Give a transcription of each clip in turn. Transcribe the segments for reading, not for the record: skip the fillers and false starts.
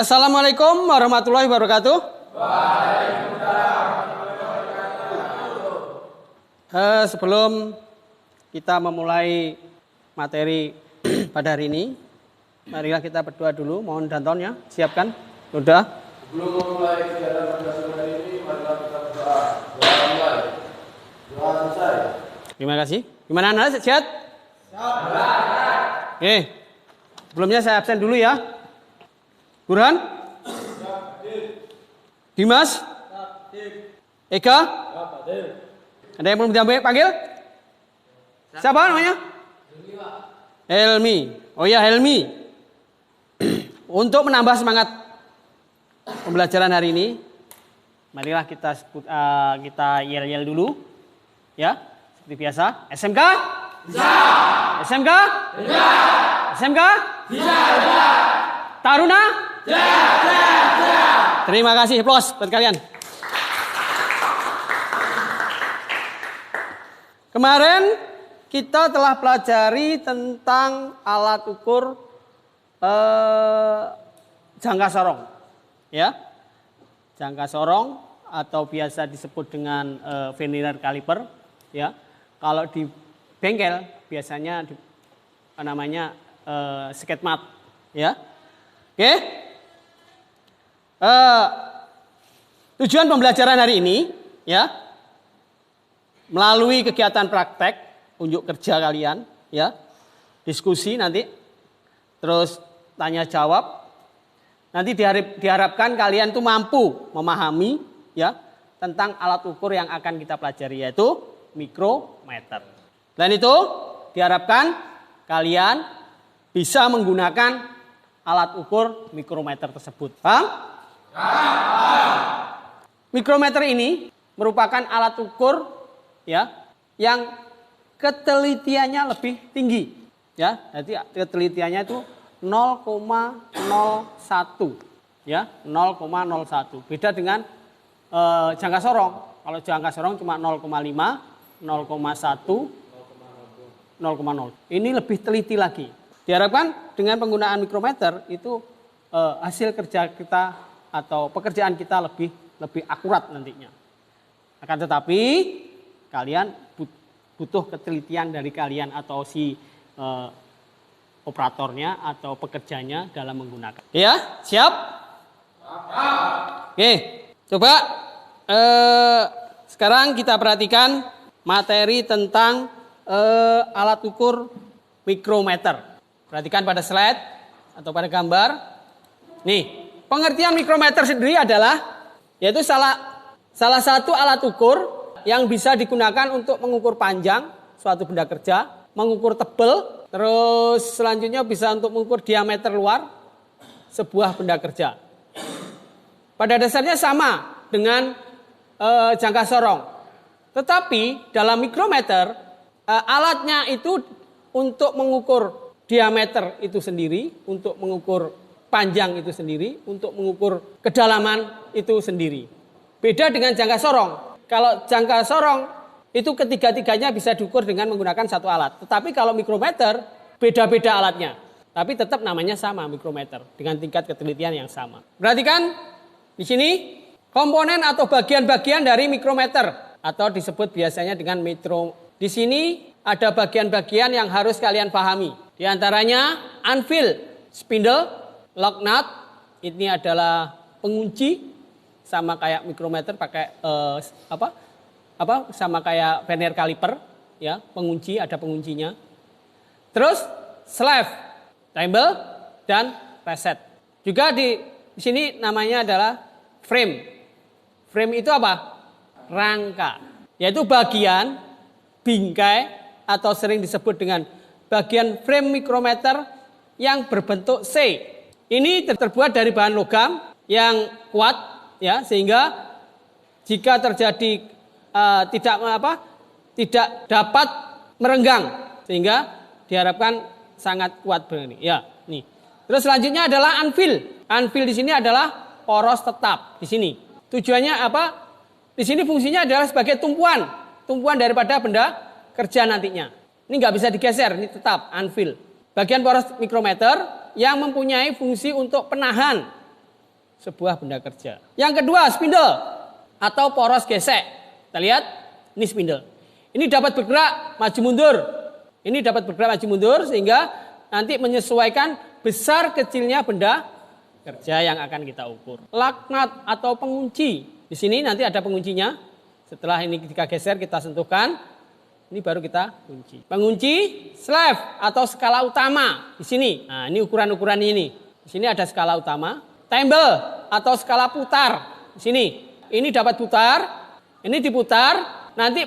Assalamualaikum warahmatullahi wabarakatuh. Sebelum kita memulai materi pada hari ini, marilah kita berdoa dulu. Mohon dantonnya, siapkan. Sudah. Sebelum memulai kegiatan pada sore hari ini, marilah kita berdoa. Doa mulai. Doa selesai. Terima kasih. Gimana Anda? Sehat? Oke. Sebelumnya saya absen dulu ya. Burhan? Dimas? Eka? Ada yang belum dipanggil? Siapa namanya? Helmi. Oh ya, Helmi. Untuk menambah semangat pembelajaran hari ini, marilah kita yel-yel dulu. Ya, seperti biasa. SMK? Bisa. SMK? Bisa. SMK? Bisa. Taruna? Terima kasih, aplaus buat kalian. Kemarin kita telah pelajari tentang alat ukur jangka sorong, ya, jangka sorong atau biasa disebut dengan vernier caliper, ya. Kalau di bengkel biasanya namanya skate mat, ya. Oke. Tujuan pembelajaran hari ini, ya, melalui kegiatan praktek, unjuk kerja kalian, ya, diskusi nanti, terus tanya jawab. Nanti diharapkan kalian tuh mampu memahami, ya, tentang alat ukur yang akan kita pelajari, yaitu mikrometer. Dan itu diharapkan kalian bisa menggunakan alat ukur mikrometer tersebut. Paham? Mikrometer ini merupakan alat ukur, ya, yang ketelitiannya lebih tinggi, ya. Jadi ketelitiannya itu 0,01, ya, 0,01. Beda dengan jangka sorong. Kalau jangka sorong cuma 0,5, 0,1, 0,0. Ini lebih teliti lagi. Diharapkan dengan penggunaan mikrometer itu hasil kerja kita atau pekerjaan kita lebih akurat nantinya. Akan tetapi kalian butuh ketelitian dari kalian atau si operatornya atau pekerjanya dalam menggunakan. Ya, siap? Oke, coba sekarang kita perhatikan materi tentang alat ukur mikrometer. Perhatikan pada slide atau pada gambar. Nih, pengertian mikrometer sendiri adalah yaitu salah satu alat ukur yang bisa digunakan untuk mengukur panjang suatu benda kerja, mengukur tebal, terus selanjutnya bisa untuk mengukur diameter luar sebuah benda kerja. Pada dasarnya sama dengan jangka sorong. Tetapi dalam mikrometer alatnya itu untuk mengukur diameter itu sendiri, untuk mengukur panjang itu sendiri, untuk mengukur kedalaman itu sendiri. Beda dengan jangka sorong. Kalau jangka sorong itu ketiga-tiganya bisa diukur dengan menggunakan satu alat. Tetapi kalau mikrometer beda-beda alatnya. Tapi tetap namanya sama, mikrometer, dengan tingkat ketelitian yang sama. Perhatikan di sini komponen atau bagian-bagian dari mikrometer atau disebut biasanya dengan metro. Di sini ada bagian-bagian yang harus kalian pahami. Di antaranya anvil, spindle, lock nut, ini adalah pengunci, sama kayak mikrometer pakai sama kayak vernier caliper, ya, pengunci, ada penguncinya. Terus slave, thimble, dan reset. Juga di sini namanya adalah frame. Frame itu apa? Rangka, yaitu bagian bingkai atau sering disebut dengan bagian frame mikrometer yang berbentuk C. Ini terbuat dari bahan logam yang kuat, ya, sehingga jika terjadi tidak dapat merenggang, sehingga diharapkan sangat kuat begini. Ya, nih. Terus selanjutnya adalah anvil. Anvil di sini adalah poros tetap di sini. Tujuannya apa? Di sini fungsinya adalah sebagai tumpuan daripada benda kerja nantinya. Ini nggak bisa digeser, ini tetap anvil. Bagian poros mikrometer yang mempunyai fungsi untuk penahan sebuah benda kerja. Yang kedua, spindle atau poros gesek. Kita lihat, ini spindle. Ini dapat bergerak maju mundur. Ini dapat bergerak maju mundur sehingga nanti menyesuaikan besar kecilnya benda kerja yang akan kita ukur. Laknat atau pengunci. Di sini nanti ada penguncinya. Setelah ini kita geser, kita sentuhkan. Ini baru kita kunci. Pengunci slave atau skala utama di sini. Nah, ini ukuran-ukuran ini. Di sini ada skala utama. Thimble atau skala putar di sini. Ini dapat putar, ini diputar. Nanti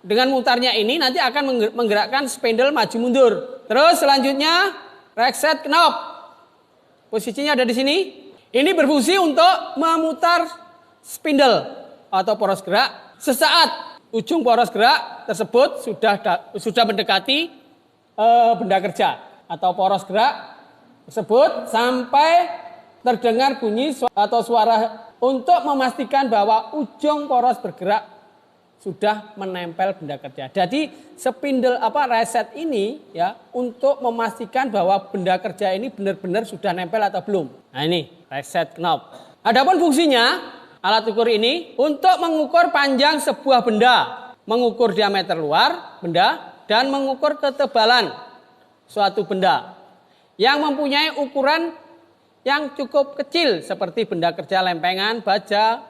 dengan mutarnya ini nanti akan menggerakkan spindle maju mundur. Terus selanjutnya reset knob. Posisinya ada di sini. Ini berfungsi untuk memutar spindle atau poros gerak. Sesaat ujung poros gerak tersebut sudah mendekati benda kerja atau poros gerak tersebut sampai terdengar bunyi atau suara untuk memastikan bahwa ujung poros bergerak sudah menempel benda kerja. Jadi spindle reset ini ya untuk memastikan bahwa benda kerja ini benar-benar sudah nempel atau belum. Nah ini reset knob. Adapun fungsinya alat ukur ini untuk mengukur panjang sebuah benda, mengukur diameter luar benda, dan mengukur ketebalan suatu benda yang mempunyai ukuran yang cukup kecil seperti benda kerja lempengan, baja,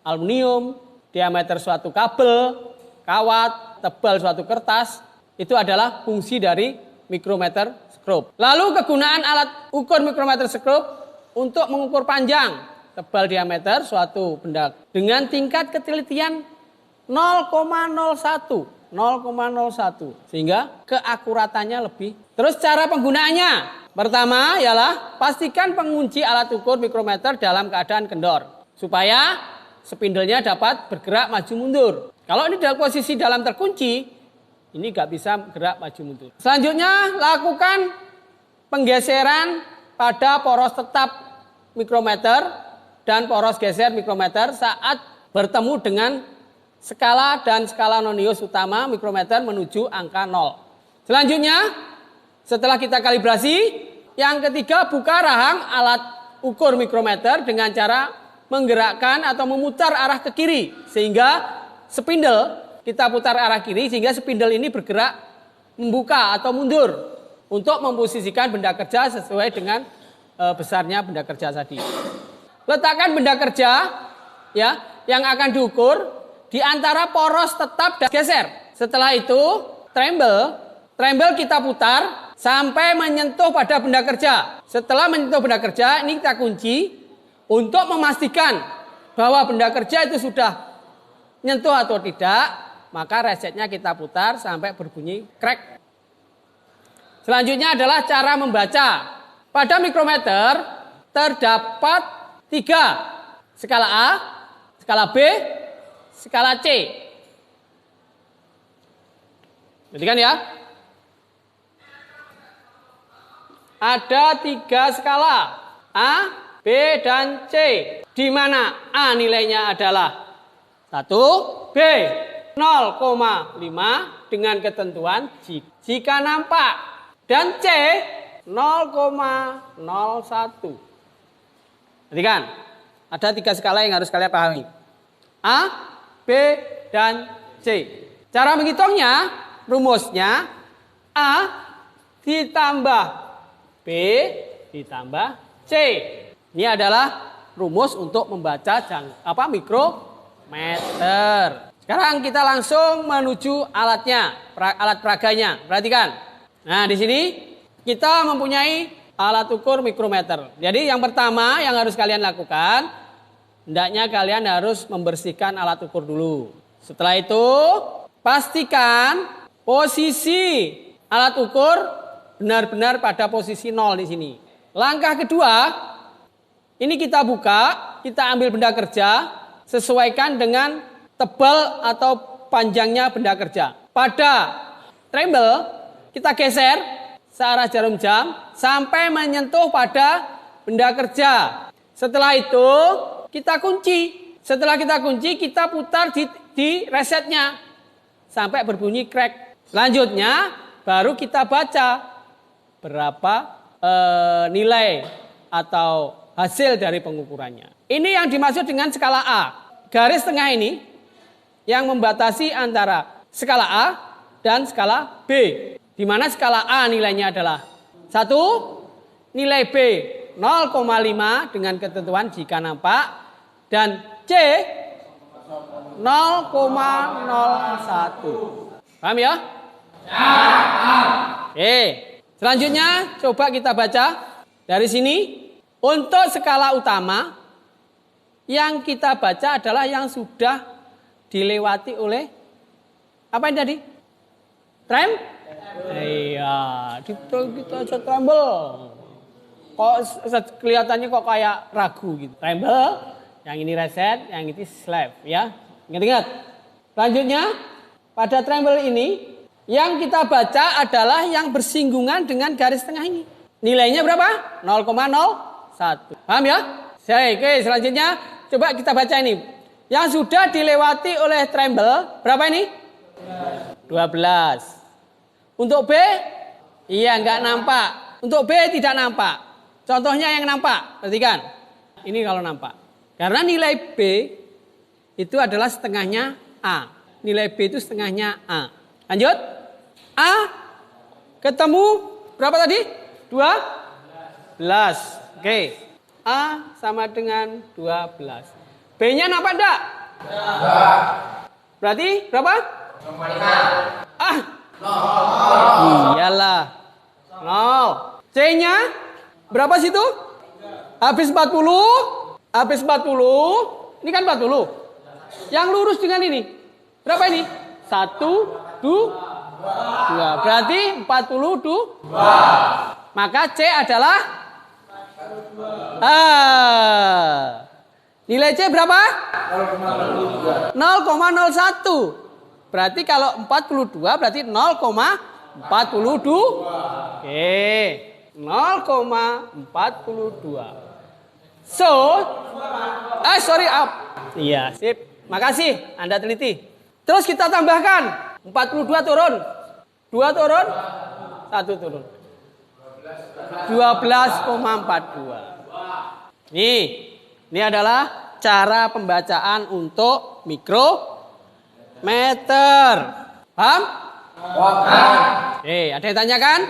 aluminium, diameter suatu kabel, kawat, tebal suatu kertas. Itu adalah fungsi dari micrometer scope. Lalu kegunaan alat ukur micrometer scope untuk mengukur panjang tebal diameter suatu benda dengan tingkat ketelitian 0,01 sehingga keakuratannya lebih. Terus cara penggunaannya, pertama ialah pastikan pengunci alat ukur mikrometer dalam keadaan kendor supaya spindlenya dapat bergerak maju mundur. Kalau ini dalam posisi dalam terkunci, ini nggak bisa gerak maju mundur. Selanjutnya lakukan penggeseran pada poros tetap mikrometer dan poros geser mikrometer saat bertemu dengan skala dan skala nonius utama mikrometer menuju angka 0. Selanjutnya, setelah kita kalibrasi, yang ketiga buka rahang alat ukur mikrometer dengan cara menggerakkan atau memutar arah ke kiri sehingga spindle kita putar arah kiri sehingga spindle ini bergerak membuka atau mundur untuk memposisikan benda kerja sesuai dengan besarnya benda kerja tadi. Letakkan benda kerja ya yang akan diukur di antara poros tetap dan geser. Setelah itu tremble kita putar sampai menyentuh pada benda kerja. Setelah menyentuh benda kerja ini kita kunci untuk memastikan bahwa benda kerja itu sudah nyentuh atau tidak. Maka resetnya kita putar sampai berbunyi crack. Selanjutnya adalah cara membaca. Pada mikrometer terdapat 3, skala A, skala B, skala C. Perhatikan ya. Ada 3 skala, A, B, dan C. Di mana A nilainya adalah 1, B 0,5 dengan ketentuan jika nampak, dan C 0,01. Perhatikan, ada 3 skala yang harus kalian pahami. A, B, dan C. Cara menghitungnya, rumusnya A ditambah B ditambah C. Ini adalah rumus untuk membaca mikrometer. Sekarang kita langsung menuju alatnya, alat peraganya. Perhatikan. Nah, di sini kita mempunyai alat ukur mikrometer. Jadi yang pertama yang harus kalian lakukan, hendaknya kalian harus membersihkan alat ukur dulu. Setelah itu, pastikan posisi alat ukur benar-benar pada posisi 0 di sini. Langkah kedua, ini kita buka, kita ambil benda kerja, sesuaikan dengan tebal atau panjangnya benda kerja. Pada tremble, kita geser searah jarum jam sampai menyentuh pada benda kerja. Setelah itu kita kunci. Setelah kita kunci, kita putar di resetnya sampai berbunyi crack. Selanjutnya baru kita baca berapa nilai atau hasil dari pengukurannya. Ini yang dimaksud dengan skala A. Garis tengah ini yang membatasi antara skala A dan skala B. Di mana skala A nilainya adalah 1, nilai B 0,5 dengan ketentuan jika nampak, dan C 0,01. Paham ya? Oke. Selanjutnya coba kita baca dari sini. Untuk skala utama yang kita baca adalah yang sudah dilewati oleh apa ini tadi? Iya, kita aja tremble. Kok kelihatannya kok kayak ragu gitu. Tremble, yang ini reset, yang ini slave ya. Ingat-ingat. Selanjutnya pada tremble ini yang kita baca adalah yang bersinggungan dengan garis tengah ini. Nilainya berapa? 0,01. Paham ya? Oke, selanjutnya coba kita baca ini. Yang sudah dilewati oleh tremble berapa ini? 12. Untuk B? Iya, enggak nampak. Untuk B tidak nampak. Contohnya yang nampak, perhatikan. Ini kalau nampak. Karena nilai B itu adalah setengahnya A. Nilai B itu setengahnya A. Lanjut. A ketemu berapa tadi? 12. Oke. A sama dengan 12. B-nya nampak enggak? Berarti berapa? 5. Iyalah. 0. C-nya berapa situ? Habis 40. Habis 40. Ini kan 40. Yang lurus dengan ini. Berapa ini? 1, 2. Berarti 42. Maka C adalah nilai C berapa? 0,01. Berarti kalau 42 berarti 0,42. Oke. 0,42. Sorry up. Iya, sip. Makasih Anda teliti. Terus kita tambahkan 42 turun. 2 turun. 1 turun. 12,42. Ini adalah cara pembacaan untuk mikrometer. Paham? Ada yang tanyakan?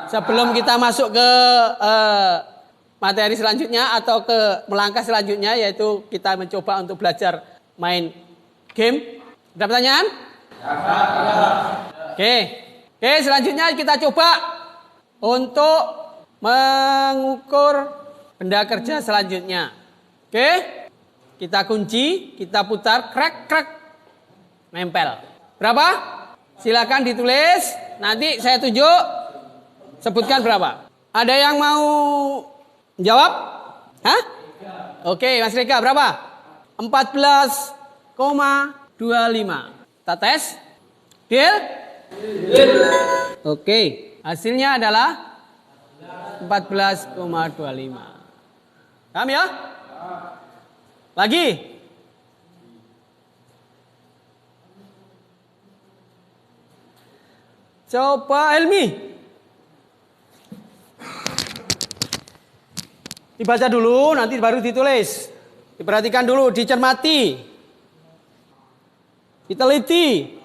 Sebelum kita masuk ke materi selanjutnya atau ke melangkah selanjutnya, yaitu kita mencoba untuk belajar main game. Ada pertanyaan? Oke, selanjutnya kita coba untuk mengukur benda kerja selanjutnya. Oke, kita kunci, kita putar, krek, nempel. Berapa? Silakan ditulis. Nanti saya tunjuk. Sebutkan berapa. Ada yang mau jawab? Hah? Oke, Mas Rika berapa? 14,25. Kita tes. Deal? Oke. Hasilnya adalah 14,25. Paham ya? Lagi. Coba Helmi. Dibaca dulu, nanti baru ditulis. Diperhatikan dulu, dicermati. Diteliti.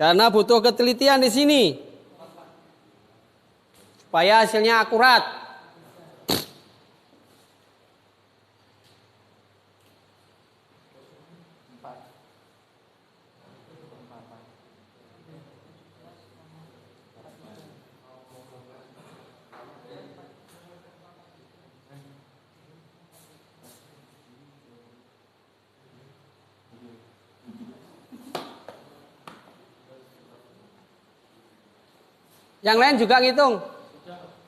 Karena butuh ketelitian di sini. Supaya hasilnya akurat. Yang lain juga ngitung.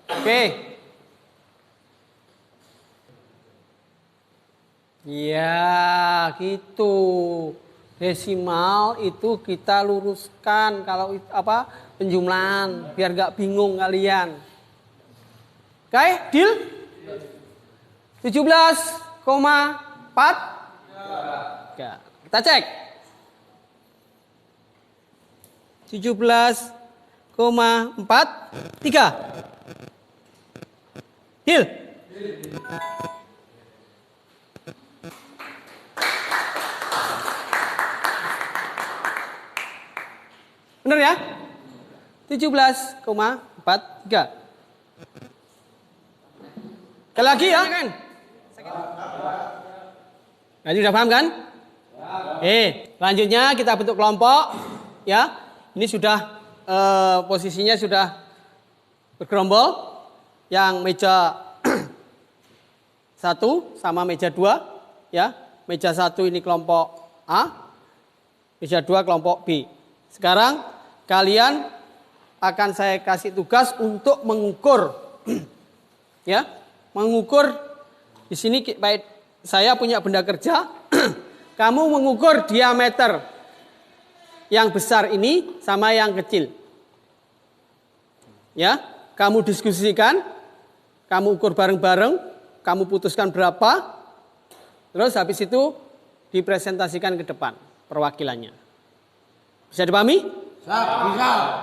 Oke. Iya, gitu. Desimal itu kita luruskan kalau penjumlahan biar nggak bingung kalian. Oke, deal? 17,4. Ya, kita cek. 17,43. Deal? Benar ya? 17,43. Sekali lagi ya kan? Jadi sudah paham kan? Selanjutnya kita bentuk kelompok ya. Ini sudah posisinya sudah bergerombol. Yang meja 1 sama meja 2 ya. Meja 1 ini kelompok A, meja 2 kelompok B. Sekarang kalian akan saya kasih tugas untuk mengukur ya, mengukur di sini baik saya punya benda kerja, kamu mengukur diameter yang besar ini sama yang kecil. Ya, kamu diskusikan, kamu ukur bareng-bareng, kamu putuskan berapa, terus habis itu dipresentasikan ke depan perwakilannya. Bisa dipahami? Bisa.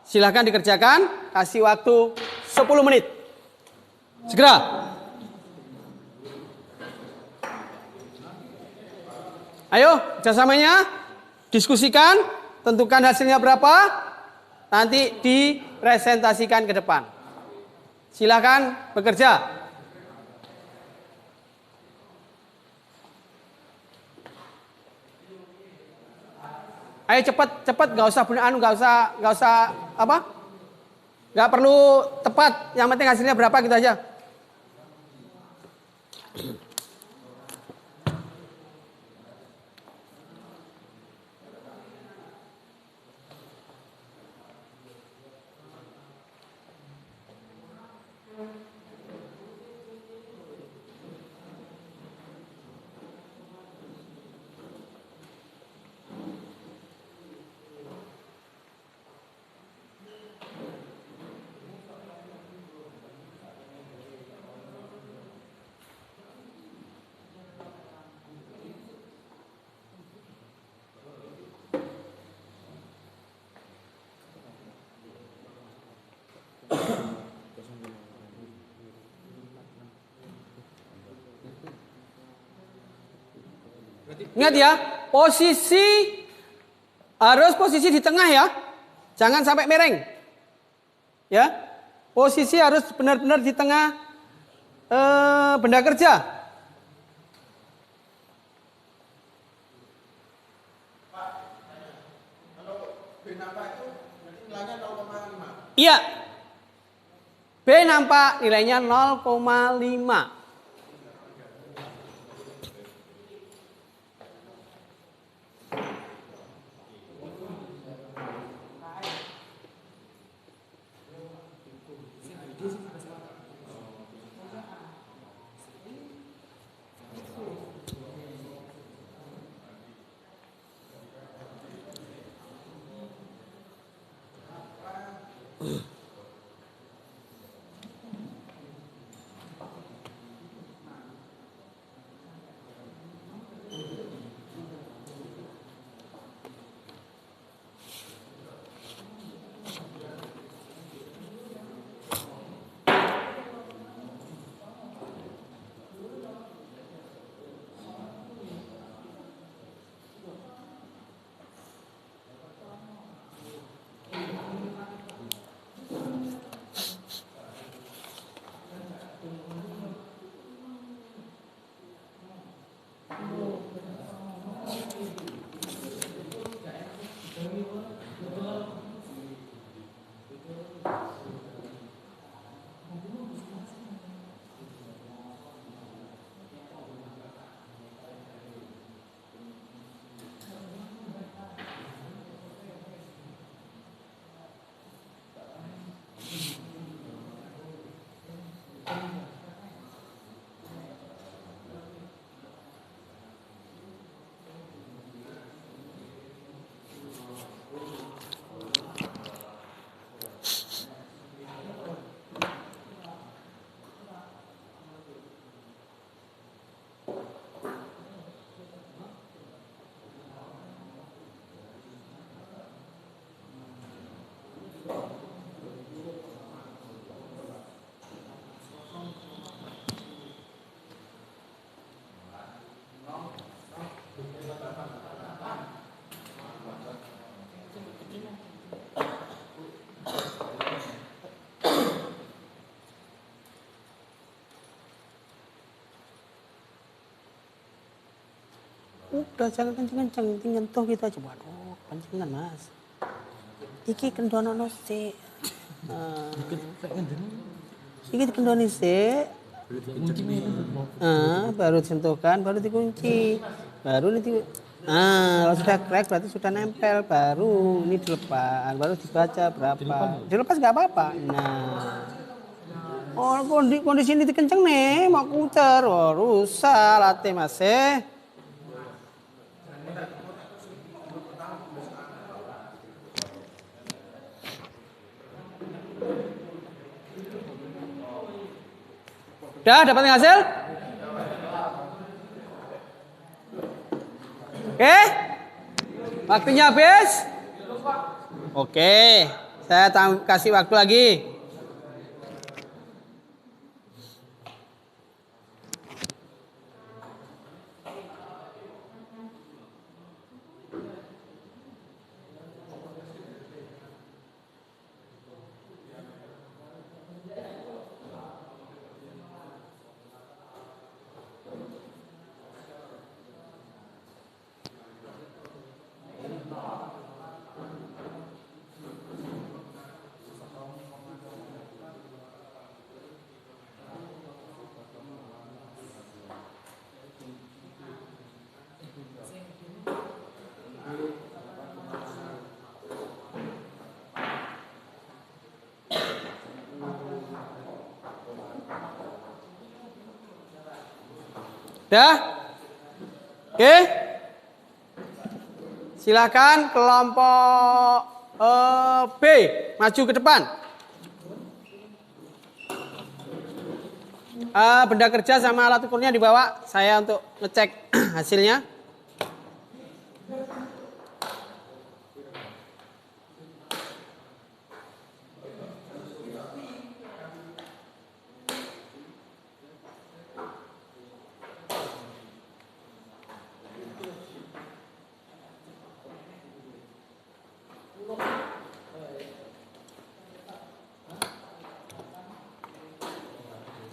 Silahkan dikerjakan, kasih waktu 10 menit. Segera. Ayo, kerjasamanya, diskusikan, tentukan hasilnya berapa, nanti dipresentasikan ke depan. Silahkan bekerja. Ayo cepat, nggak usah nggak perlu tepat, yang penting hasilnya berapa gitu aja. Ingat ya, harus posisi di tengah ya. Jangan sampai miring. Ya. Posisi harus benar-benar di tengah benda kerja. Pak, kalau B nampak itu berarti nilainya 0,5. Iya. B nampak nilainya 0,5. Udah jangan kenceng-kenceng, nyentuh kita coba. Aduh, pancingan mas. Iki kendono sih. Iki kendoni sih. Baru sentuhkan, baru dikunci. Baru nanti, kalau sudah crack berarti sudah nempel. Baru ini dilepas, baru dibaca berapa. Dilepas nggak apa-apa. Nah, oh kondisi ini dikenceng nih, mau kuter, oh, rusak latih masih. Udah dapat hasil? Oke? Waktunya habis? Oke, saya kasih waktu lagi. Dah? Oke? Silakan kelompok B maju ke depan. Benda kerja sama alat ukurnya dibawa saya untuk ngecek hasilnya.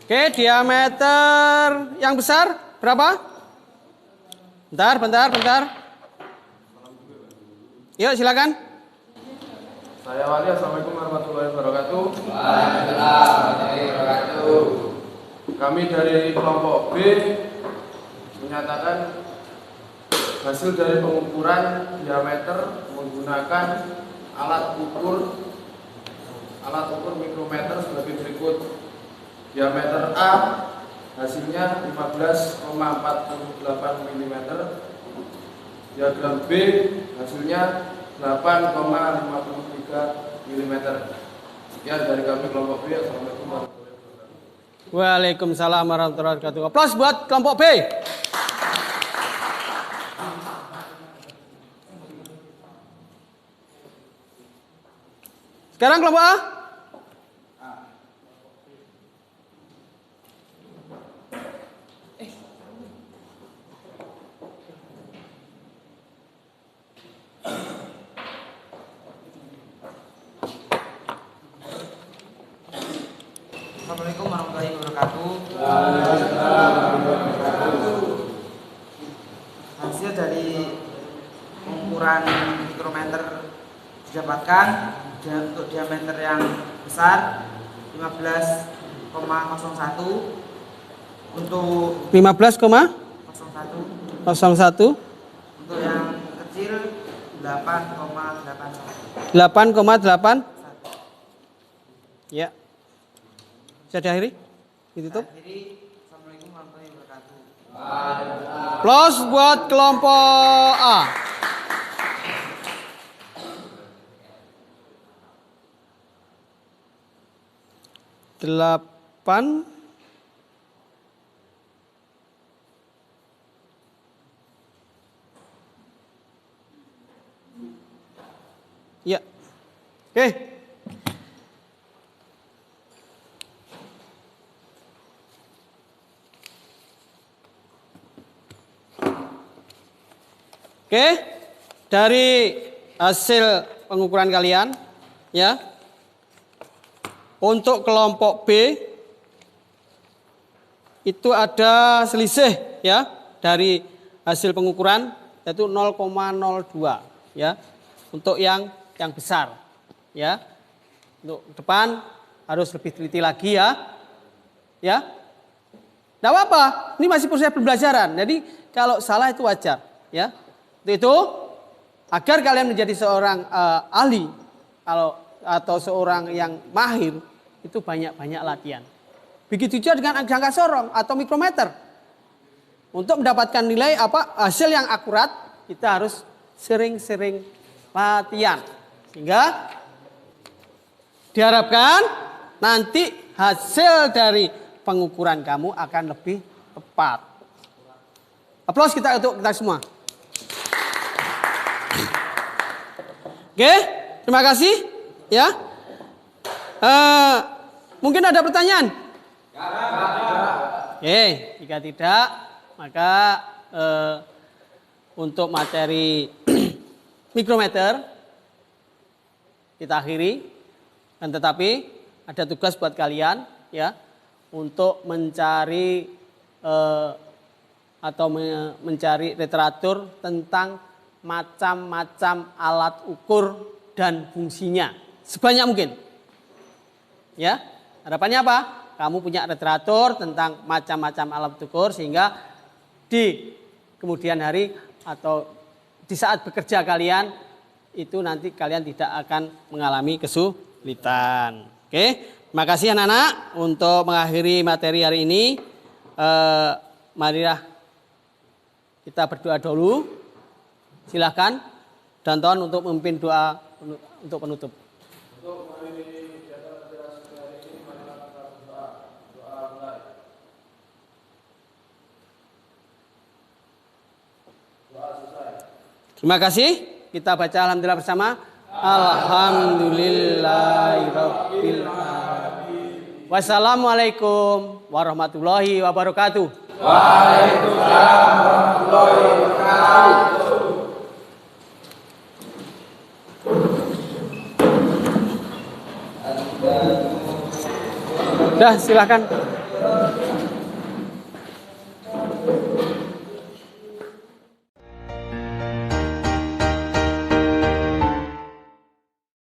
Oke, diameter yang besar berapa? Bentar. Yuk, silakan. Saya Wali, Assalamualaikum warahmatullahi wabarakatuh. Kami dari kelompok B menyatakan hasil dari pengukuran diameter menggunakan alat ukur mikrometer sebagai berikut. Diameter A hasilnya 15,48 mm. Diagram B hasilnya 8,53 mm. Sekian dari kami kelompok B. Assalamualaikum warahmatullahi wabarakatuh. Waalaikumsalam warahmatullahi wabarakatuh. Aplaus buat kelompok B. Sekarang kelompok A. Assalamualaikum warahmatullahi wabarakatuh. Hasil dari pengukuran mikrometer didapatkan untuk diameter yang besar 15,01, untuk 15,01, untuk yang kecil 8,81. 8,8. Ya. Bisa diakhiri? Ditutup. Assalamualaikum warahmatullahi wabarakatuh. Plus buat kelompok A. Delapan. Ya. Oke. Oke, dari hasil pengukuran kalian, ya, untuk kelompok B itu ada selisih, ya, dari hasil pengukuran yaitu 0,02 ya. Untuk yang besar ya. Untuk depan harus lebih teliti lagi ya. Ya. Enggak apa-apa, ini masih proses pembelajaran. Jadi kalau salah itu wajar ya. Untuk itu agar kalian menjadi seorang ahli atau seorang yang mahir itu banyak-banyak latihan. Begitu juga dengan jangka sorong atau mikrometer. Untuk mendapatkan nilai hasil yang akurat, kita harus sering-sering latihan. Sehingga diharapkan nanti hasil dari pengukuran kamu akan lebih tepat. Aplaus kita untuk kita semua. Oke, terima kasih ya. Mungkin ada pertanyaan? Oke, jika tidak maka untuk materi mikrometer kita akhiri. Dan tetapi ada tugas buat kalian ya untuk mencari mencari literatur tentang macam-macam alat ukur dan fungsinya sebanyak mungkin. Ya, harapannya apa? Kamu punya literatur tentang macam-macam alat ukur sehingga di kemudian hari atau di saat bekerja kalian itu nanti kalian tidak akan mengalami kesulitan. Oke, terima kasih anak-anak untuk mengakhiri materi hari ini. Marilah kita berdoa dulu. Silahkan Danton untuk memimpin doa untuk penutup. Untuk mengakhiri kegiatan acara hari ini, marilah kita berdoa. Doa mulai. Doa selesai. Terima kasih. Kita baca alhamdulillah bersama. Alhamdulillahirabbil alamin. Wassalamualaikum warahmatullahi wabarakatuh. Waalaikumsalam warahmatullahi wabarakatuh. Dah silakan.